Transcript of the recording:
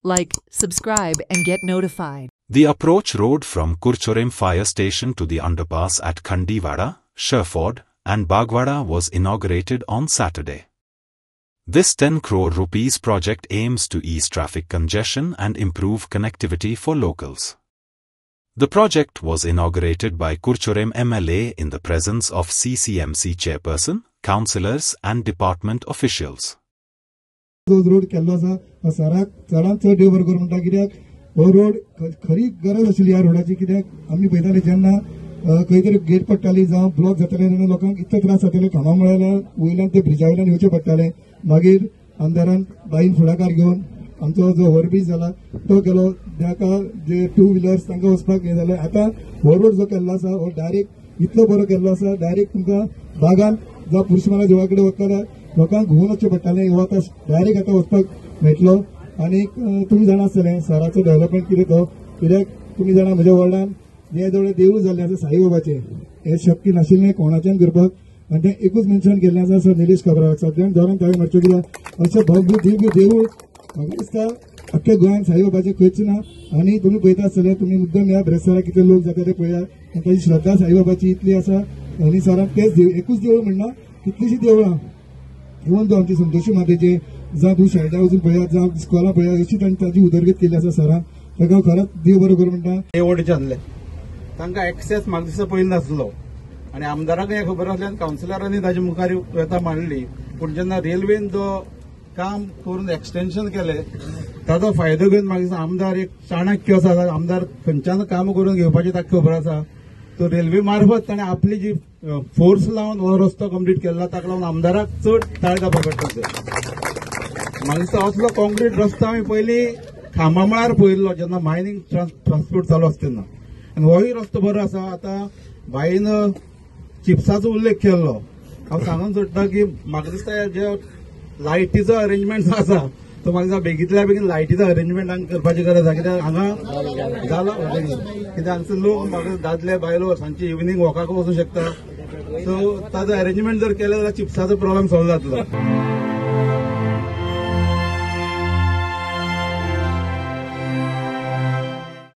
like, subscribe and get notified. The approach road from Kurchorem fire station to the underpass at Khandivada, Sherford, and Bagwada was inaugurated on Saturday. This 10 crore rupees project aims to ease traffic congestion and improve connectivity for locals. The project was inaugurated by Kurchorem MLA in the presence of CCMC chairperson, councillors and department officials. Road केल्लो आसा सराक चडांत चड देव बरो म्हणटा कित्याक हो road खरी गरज आशिल्ली ह्या रोडाची कित्याक आमी पळयताले जेन्ना खंय तरी गेट पडटाली जावं ब्लॉक जाताले तेन्ना लोकांक इतले त्रास जाताले कामां मेळना वयल्यान ते ब्रिजा वयल्यान येवचे पडटाले मागीर आमदारान बाईन फुडाकार घेवन आमचो जो ओव्हरब्रिज जाला तो केलो ताका जे टू व्हिलर्स तांकां वचपाक हें जालें आतां हो रोड जो केल्लो आसा हो डायरेक्ट इतलो बरो केल्लो आसा डायरेक्ट तुमकां बागान जावं पुरुशमाला देवळा कडेन वतना लोकांक घुंवन वचचें पडटालें हो आतां डायरेक्ट आतां वचपाक मेळटलो आनी तुमी जाणा आसतलें शहराचो डेव्हलपमेंट कितें तो कित्याक तुमी जाणा म्हज्या वॉर्डान जे जवळ देवूळ जाल्लें आसा साईबाबाचें हें शक्य नाशिल्लें कोणाच्यान करपाक आनी तें एकूच मनशान केल्लें आसा सर निलेश काब्राल सगळ्यांक जोरान ताळी मारच्यो कित्याक अशें भव्य दिव्य देवूळ म्हाका दिसता अख्ख्या गोंयान साईबाबाचें खंयच ना आनी तुमी पळयता आसतले तुमी मुद्दम ह्या ब्रेस्तारा कितले लोक जाता ते पळया आनी ताची श्रद्धा साईबाबाची इतली आसा आनी सरान तेच एकूच देवूळ म्हणना कितलीशीं देवळां इवन तो आमची संतोशी मातेचे जावं तूं शाळेंत वचून पळयात जावं इस्कॉला पळयात अशी तांची उदरगत केल्ली आसा सरान ताका खरोच देव बरो करूं म्हणटा. एवढे जाल्ले तांकां एक्सेस म्हाका दिसता पयलीं नासलो आनी आमदाराकय हें खबर आसलें आनी कावन्सिलरांनी ताचे मुखार येता मांडली पूण जेन्ना रेल्वेन जो काम करून एक्सटेन्शन केलें ताचो फायदो घेवन म्हाका दिसता आमदार एक चाणक्य आसा आमदार खंयच्यान काम करून घेवपाची ताका खबर आसा तो रेल्वे मार्फत ताणें आपली जी फोर्स लावन हो रस्तो कंप्लीट केला ताका लागून आमदाराक चड ताळगां पकडटा म्हाका दिसता असलो कॉन्क्रीट रस्तो आमी पयलीं खांबामळार पळयल्लो जेन्ना मायनिंग ट्रान्सपोर्ट चालू आसता तेन्ना आनी होय रस्तो बरो आसा आतां बाईन चिप्साचो उल्लेख केल्लो हांव सांगून सोदतां की म्हाका दिसता जे लायटीचो अरेंजमेंट आसा तो म्हाका दिसता बेगींतल्या बेगीन लायटीचो अरेंजमेंट हांगा करपाची गरज आसा कित्याक हांगा जालो कित्याक हांगसर लोक म्हाका दादले बायलो सांजचे इवनिंग वॉकाक वचूंक शकता सो ताचो अरेंजमेंट जर केलें जाल्यार चिप्साचो प्रॉब्लेम सॉल्व जातलो.